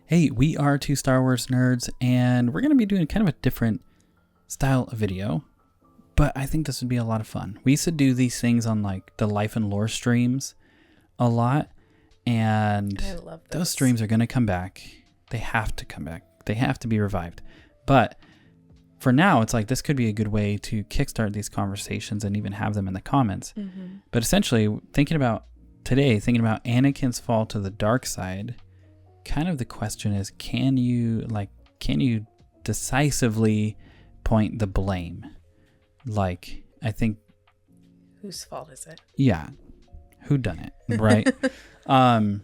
Hey, we are two Star Wars nerds, and we're going to be doing kind of a different style of video, but I think this would be a lot of fun. We used to do these things on like the Life and Lore streams a lot, and I love those streams are going to come back. They have to come back. They have to be revived. But for now, it's like this could be a good way to kickstart these conversations and even have them in the comments. Mm-hmm. But essentially, thinking about Anakin's fall to the dark side, kind of the question is, can you decisively point the blame? Like, I think, whose fault is it? Yeah, who done it, right? And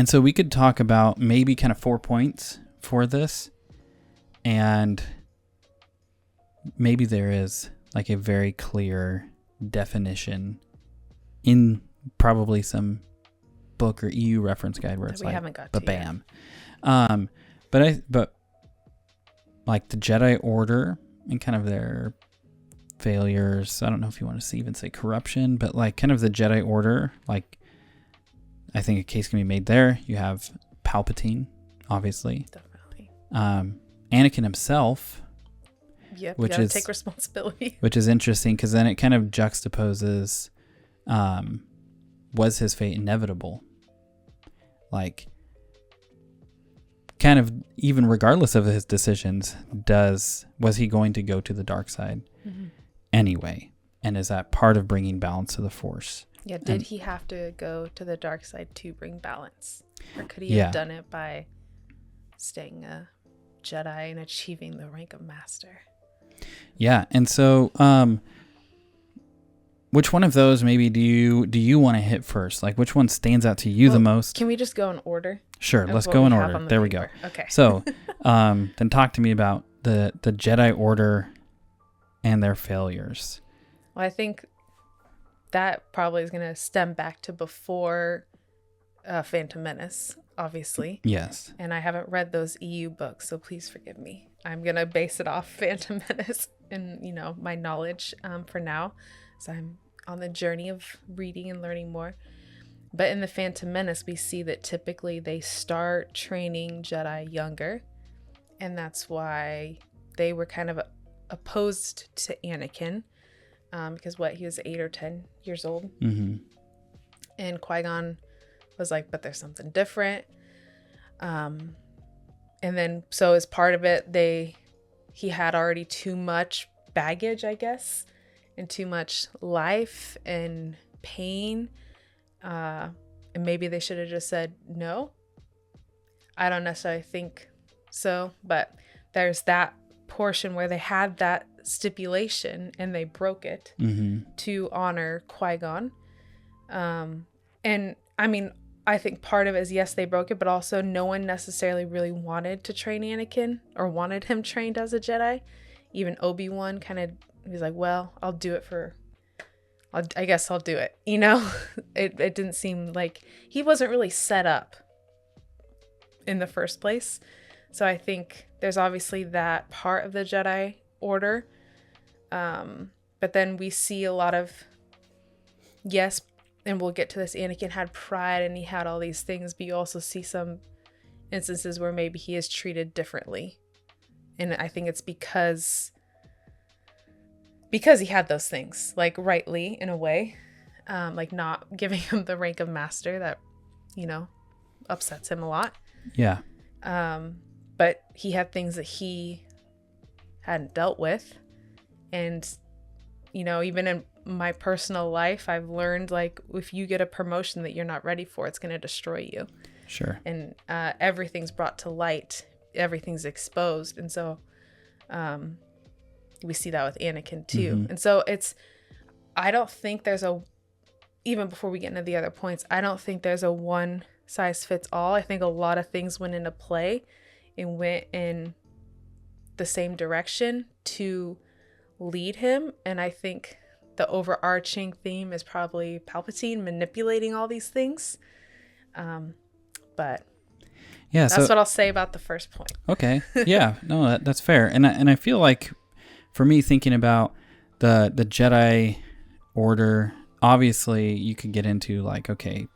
so we could talk about maybe kind of 4 points for this, and maybe there is like a very clear definition in probably some book or EU reference guide where it's like, but bam. But like the Jedi Order and kind of their failures, I don't know if you want to even say corruption, but like kind of the Jedi Order, like I think a case can be made there. You have Palpatine, obviously. Definitely. Anakin himself. Yep, you gotta take responsibility. Which is interesting because then it kind of juxtaposes, was his fate inevitable? Like, kind of even regardless of his decisions, was he going to go to the dark side anyway? And is that part of bringing balance to the Force? Yeah, did he have to go to the dark side to bring balance? Or could he have done it by staying a Jedi and achieving the rank of master? Yeah, and so which one of those maybe do you want to hit first? Like, which one stands out to you the most? Can we just go in order? Sure, let's go in order. There we go. Okay. So, then talk to me about the Jedi Order and their failures. Well, I think that probably is going to stem back to before Phantom Menace, obviously. Yes. And I haven't read those EU books, so please forgive me. I'm going to base it off Phantom Menace and, my knowledge for now. So I'm on the journey of reading and learning more. But in the Phantom Menace, we see that typically they start training Jedi younger. And that's why they were kind of opposed to Anakin. Because he was 8 or 10 years old. Mm-hmm. And Qui-Gon was like, but there's something different. And then, so as part of it, he had already too much baggage, I guess, and too much life and pain. And maybe they should have just said no. I don't necessarily think so, but there's that portion where they had that stipulation and they broke it to honor Qui-Gon. And I mean, I think part of it is, yes, they broke it, but also no one necessarily really wanted to train Anakin or wanted him trained as a Jedi. Even Obi-Wan kind of was like, well, I'll do it I guess I'll do it. It didn't seem like he wasn't really set up in the first place. So I think there's obviously that part of the Jedi Order. But then we see a lot of, yes, and we'll get to this, Anakin had pride and he had all these things, but you also see some instances where maybe he is treated differently. And I think it's because he had those things, like rightly in a way, like not giving him the rank of master that, upsets him a lot. Yeah. But he had things that he hadn't dealt with. And, even in my personal life, I've learned, like, if you get a promotion that you're not ready for, it's going to destroy you. Sure. And everything's brought to light. Everything's exposed. And so we see that with Anakin too. Mm-hmm. And so I don't think there's even before we get into the other points, I don't think there's a one size fits all. I think a lot of things went into play and went in the same direction to lead him. And I think the overarching theme is probably Palpatine manipulating all these things. But yeah, that's what I'll say about the first point. Okay. Yeah, no, that's fair. And I feel like for me, thinking about the Jedi Order, obviously you could get into like, okay,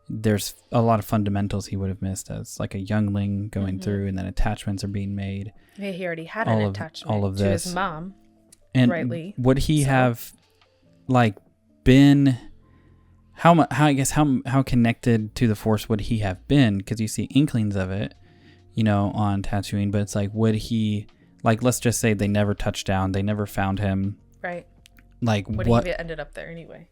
there's a lot of fundamentals he would have missed as like a youngling going through, and then attachments are being made. Yeah, he already had an attachment all of to this. his mom, and rightly. Would he have like been how connected to the Force would he have been? Because you see inklings of it, on Tatooine, but it's like, would he, like, let's just say they never touched down, they never found him, right? Like, would he have ended up there anyway?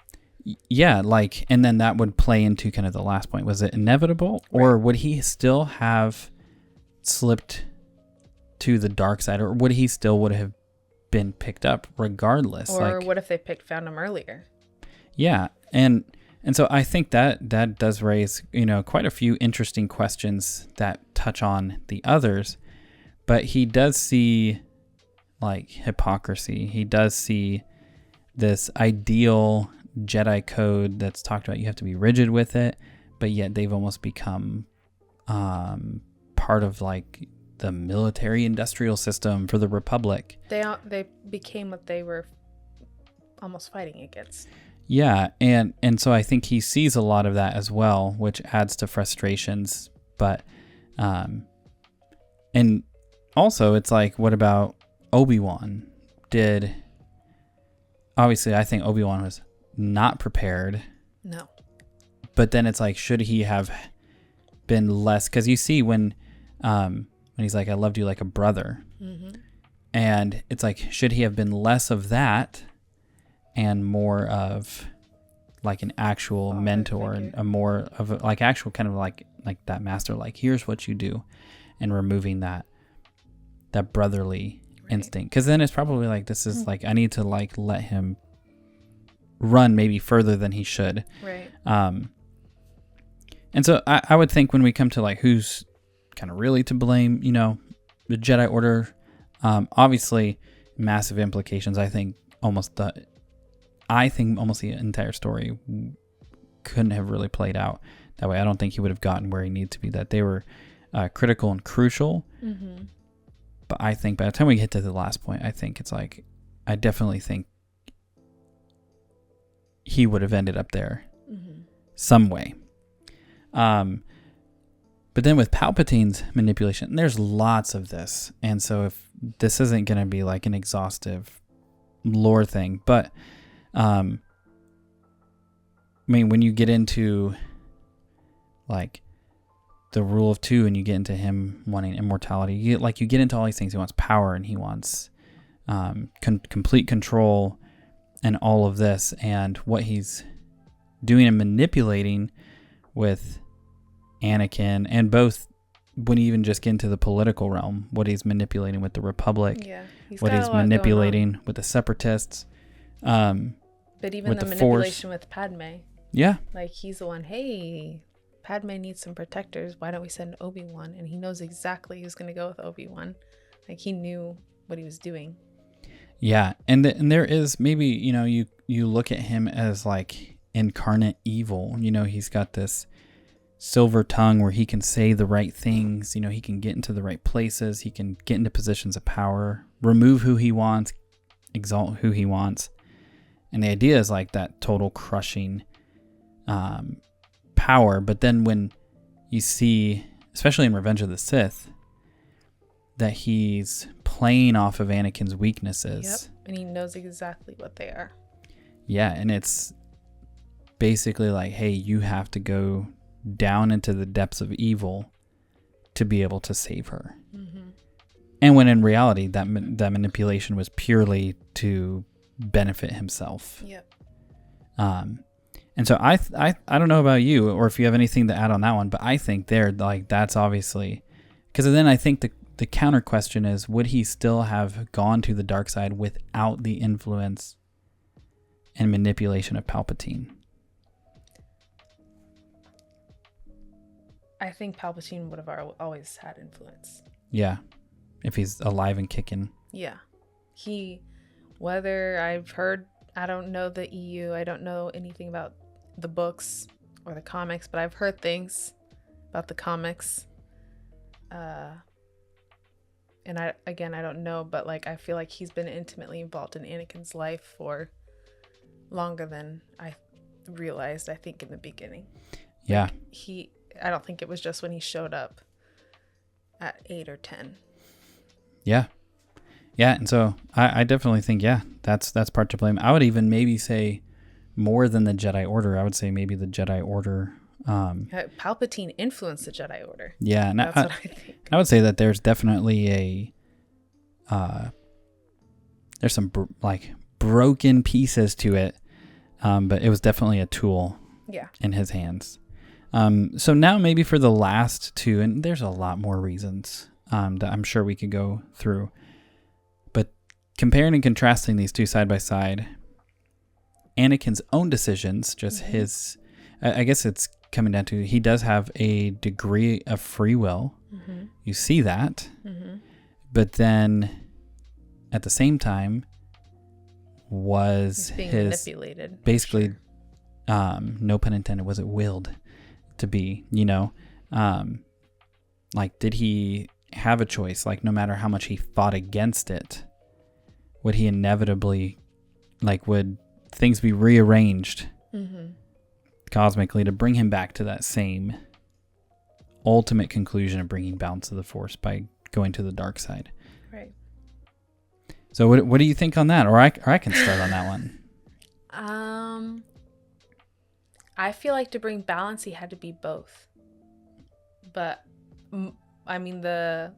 Yeah, like, and then that would play into kind of the last point. Was it inevitable, or would he still have slipped to the dark side, or would he still would have been picked up regardless? Or what if they found him earlier? Yeah, and so I think that does raise, quite a few interesting questions that touch on the others, but he does see like hypocrisy. He does see this ideal Jedi code that's talked about. You have to be rigid with it, but yet they've almost become part of like the military industrial system for the Republic. They became what they were almost fighting against. Yeah, and so I think he sees a lot of that as well, which adds to frustrations. But and also it's like, what about Obi-Wan? Obviously I think Obi-Wan was not prepared. No. But then it's like, should he have been less? Because you see when he's like, I loved you like a brother. Mm-hmm. And it's like, should he have been less of that and more of like an actual mentor and a more of a, like actual kind of like that master, like, here's what you do, and removing that brotherly instinct. Because then it's probably like, this is like, I need to like let him run maybe further than he should. Right. And so I would think when we come to like who's kind of really to blame, the Jedi Order, obviously massive implications. I think almost the entire story couldn't have really played out that way. I don't think he would have gotten where he needed to be, that they were critical and crucial. Mm-hmm. But I think by the time we get to the last point, I think it's like, I definitely think he would have ended up there some way. But then with Palpatine's manipulation, there's lots of this. And so if this isn't going to be like an exhaustive lore thing, but I mean, when you get into like the rule of two and you get into him wanting immortality, you get into all these things. He wants power and he wants complete control and all of this, and what he's doing and manipulating with Anakin, and both when you even just get into the political realm, what he's manipulating with the Republic, what he's manipulating with the Separatists, but even the manipulation with Padmé, like he's the one, hey, Padmé needs some protectors, why don't we send Obi-Wan? And he knows exactly who's going to go with Obi-Wan. Like, he knew what he was doing. Yeah, and there is maybe, you look at him as like incarnate evil. He's got this silver tongue where he can say the right things. He can get into the right places. He can get into positions of power, remove who he wants, exalt who he wants. And the idea is like that total crushing power. But then when you see, especially in Revenge of the Sith, that he's playing off of Anakin's weaknesses. Yep, and he knows exactly what they are. Yeah, and it's basically like, hey, you have to go down into the depths of evil to be able to save her. Mm-hmm. And when in reality, that manipulation was purely to benefit himself. Yep. And so I don't know about you, or if you have anything to add on that one, but I think that's obviously, because then I think the counter question is, would he still have gone to the dark side without the influence and manipulation of Palpatine? I think Palpatine would have always had influence. Yeah. If he's alive and kicking. Yeah. Whether I've heard, I don't know the EU, I don't know anything about the books or the comics, but I've heard things about the comics. And I don't know, but like, I feel like he's been intimately involved in Anakin's life for longer than I realized, I think, in the beginning. Yeah. I don't think it was just when he showed up at 8 or 10. Yeah. Yeah. And so I definitely think, that's part to blame. I would even maybe say more than the Jedi Order. I would say maybe the Jedi Order. Palpatine influenced the Jedi Order. Yeah. And That's what I think. I would say that there's definitely there's some broken pieces to it. But it was definitely a tool in his hands. So now maybe for the last two, and there's a lot more reasons that I'm sure we could go through. But comparing and contrasting these two side by side, Anakin's own decisions, just his, I guess it's coming down to, he does have a degree of free will. Mm-hmm. You see that. Mm-hmm. But then at the same time, was being his manipulated, basically, no pun intended, was it willed to be, like, did he have a choice? Like, no matter how much he fought against it, would he inevitably, would things be rearranged cosmically to bring him back to that same ultimate conclusion of bringing balance to the Force by going to the dark side? Right. So what do you think on that? Or I can start on that one. I feel like to bring balance, he had to be both. But, I mean, the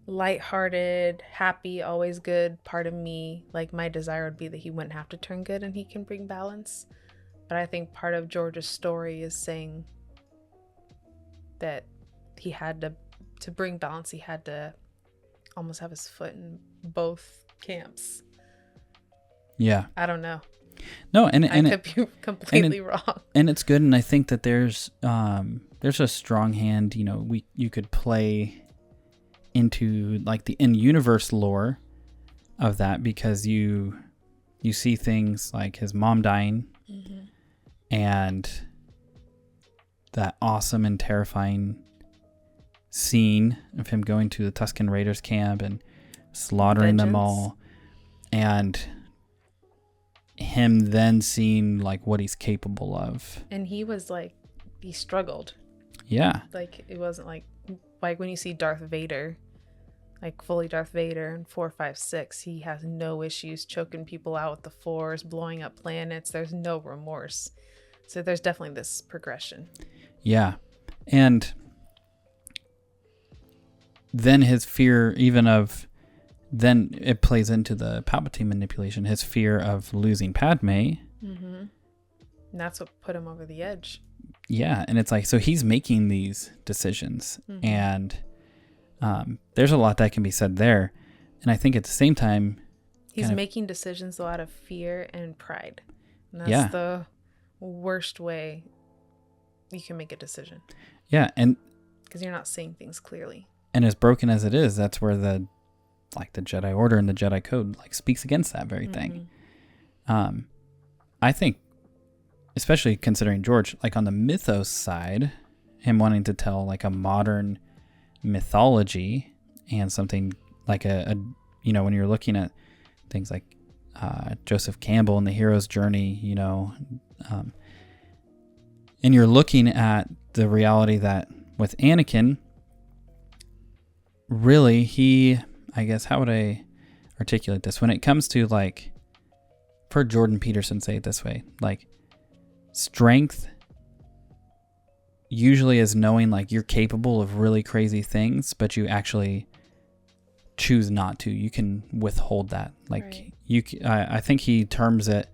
lighthearted, happy, always good part of me, my desire would be that he wouldn't have to turn good and he can bring balance. But I think part of George's story is saying that he had to bring balance, he had to almost have his foot in both camps. Yeah. I don't know. No, and I could be completely wrong. And it's good, and I think that there's a strong hand, you could play into the in-universe lore of that, because you see things like his mom dying and that awesome and terrifying scene of him going to the Tusken Raiders camp and slaughtering them all, and him then seeing what he's capable of. And he was he struggled. Yeah. It wasn't like when you see Darth Vader, fully Darth Vader in 4, 5, 6, he has no issues choking people out with the Force, blowing up planets. There's no remorse. So there's definitely this progression. Yeah. And then his fear then it plays into the Palpatine manipulation, his fear of losing Padmé. Mm-hmm. And that's what put him over the edge. Yeah. And it's so he's making these decisions, and there's a lot that can be said there. And I think at the same time, he's making decisions out of fear and pride. And that's the worst way you can make a decision. Yeah. And because you're not seeing things clearly. And as broken as it is, that's where the Jedi Order and the Jedi Code speaks against that very thing. I think, especially considering George, on the mythos side, him wanting to tell a modern mythology and something when you're looking at things like Joseph Campbell and the hero's journey, and you're looking at the reality that with Anakin, really, I guess, how would I articulate this? When it comes to for Jordan Peterson, say it this way, strength usually is knowing you're capable of really crazy things, but you actually choose not to. You can withhold that. Right. I think he terms it,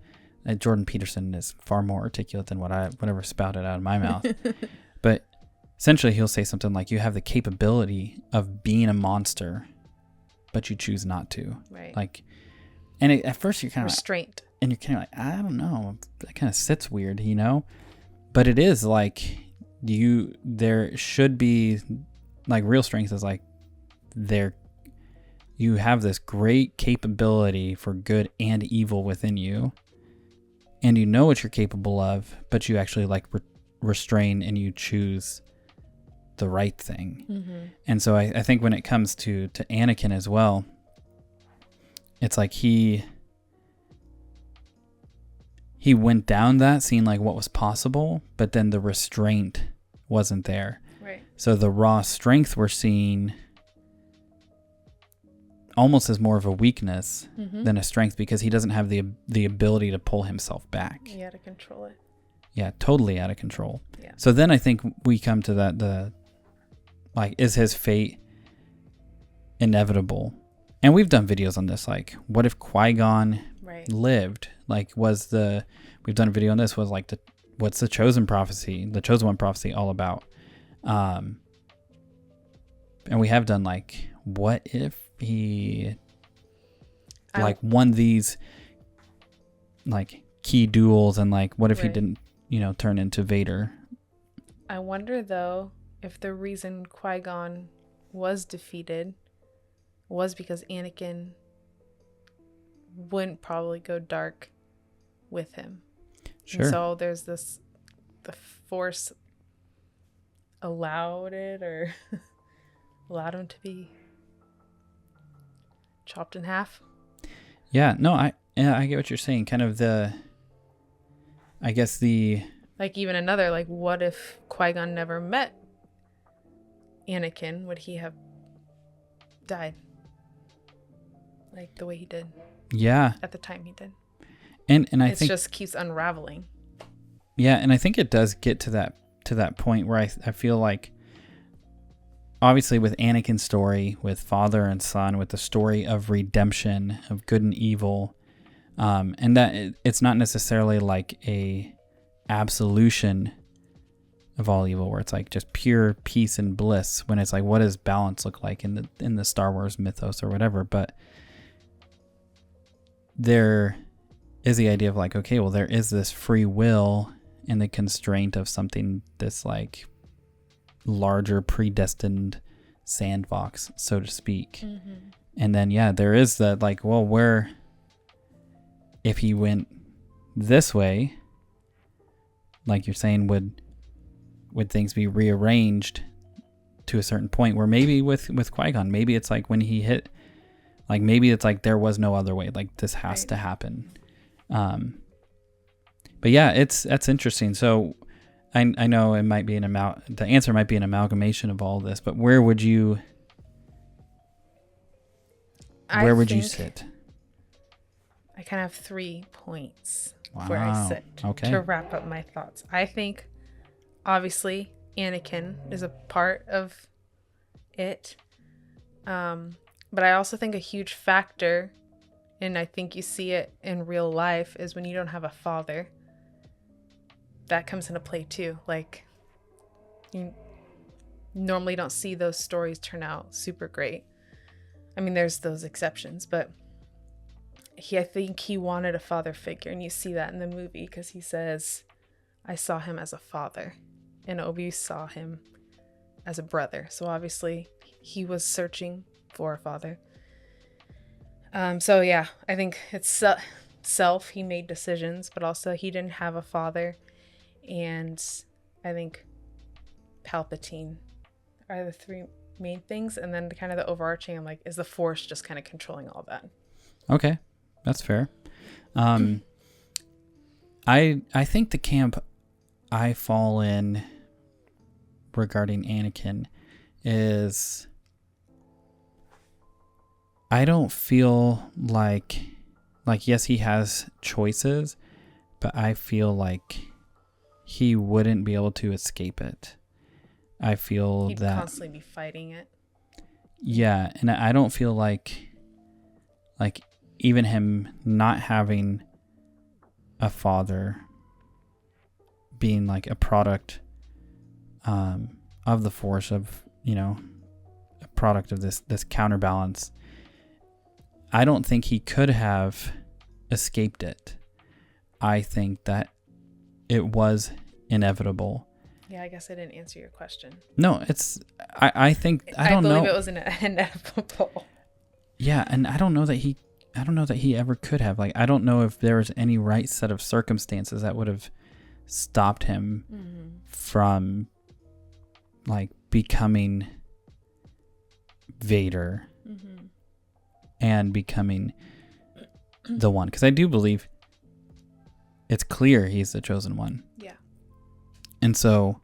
Jordan Peterson is far more articulate than whatever spouted out of my mouth. But essentially he'll say something you have the capability of being a monster, but you choose not to. Right. And at first you're kind of restraint. And you're kind of I don't know, that kind of sits weird, but it is there should be real strength is you have this great capability for good and evil within you, and you know what you're capable of, but you actually restrain and you choose the right thing. And so I think when it comes to Anakin as well, it's he he went down that, seeing like what was possible, but then the restraint wasn't there. Right. So the raw strength we're seeing almost as more of a weakness than a strength, because he doesn't have the ability to pull himself back. You had to control it. Yeah, totally out of control. Yeah. So then I think we come to that, like, is his fate inevitable? And we've done videos on this, like, what if Qui-Gon lived? Like, we've done a video on this, was like, what's the chosen one prophecy all about? And we have done, like, what if he like won these like key duels, and like what if he didn't, turn into Vader? I wonder though if the reason Qui-Gon was defeated was because Anakin wouldn't probably go dark with him. Sure. And so there's the Force allowed it, or allowed him to be chopped in half. Yeah, no, I get what you're saying. Kind of like even another, like, what if Qui-Gon never met Anakin? Would he have died like the way he did? Yeah. At the time he did. And I think it just keeps unraveling. Yeah, and I think it does get to that point where I feel like, obviously with Anakin's story, with father and son, with the story of redemption, of good and evil, and that it's not necessarily like a absolution of all evil, where it's like just pure peace and bliss, when it's like, what does balance look like in the Star Wars mythos or whatever? But there is the idea of like, okay, well, there is this free will and the constraint of something that's like larger, predestined sandbox, so to speak. And then there is that, like, well, where if he went this way, like you're saying, would things be rearranged to a certain point, where maybe with Qui-Gon, maybe it's like when he hit, like, maybe it's like there was no other way, like this has to happen. But yeah, that's interesting. So I know it might be the answer might be an amalgamation of all this, but where would you sit? I kind of have 3 points Wow. where I sit to wrap up my thoughts. I think obviously Anakin is a part of it. But I also think a huge factor, and I think you see it in real life, is when you don't have a father. That comes into play too. Like, you normally don't see those stories turn out super great. I mean, there's those exceptions, but I think he wanted a father figure, and you see that in the movie, because he says, I saw him as a father, and Obi saw him as a brother. So obviously he was searching for a father. So yeah, I think it's self. He made decisions, but also he didn't have a father. And I think Palpatine are the 3 main things. And then kind of the overarching, I'm like, is the Force just kind of controlling all that? Okay, that's fair. I think the camp I fall in regarding Anakin is, I don't feel like yes, he has choices, but I feel like he wouldn't be able to escape it. I feel He'd that constantly be fighting it. Yeah, and I don't feel like even him not having a father, being like a product of the Force, of, a product of this counterbalance, I don't think he could have escaped it. I think that it was inevitable. Yeah, I guess I didn't answer your question. No, I think, I don't know. I believe it was inevitable. Yeah, and I don't know that he ever could have. Like, I don't know if there was any right set of circumstances that would have stopped him from, like, becoming Vader and becoming the one. Because I do believe it's clear he's the chosen one. Yeah. And so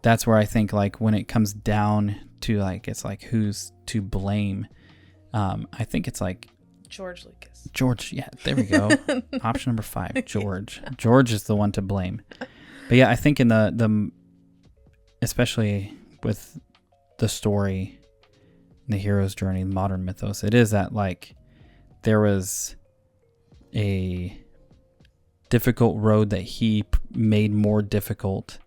that's where I think, like, when it comes down to, like, it's like who's to blame, I think it's like George Lucas. George. Yeah, there we go. Option number 5, George. George is the one to blame. But yeah, I think in the especially with the story, the hero's journey, the modern mythos, it is that, like, there was a difficult road that he made more difficult,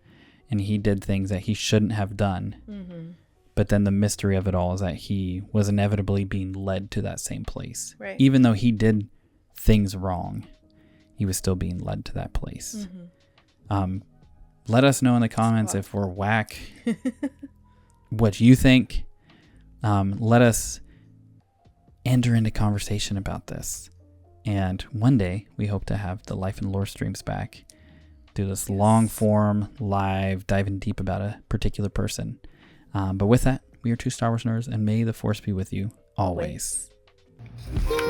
and he did things that he shouldn't have done. Mm-hmm. But then the mystery of it all is that he was inevitably being led to that same place. Right. Even though he did things wrong, he was still being led to that place. Mm-hmm. Let us know in the comments if we're whack, what you think. Let us enter into conversation about this. And one day, we hope to have the Life and Lore streams back. Do this long form, live, diving deep about a particular person. But with that, we are 2 Star Wars nerds, and may the Force be with you always. Always.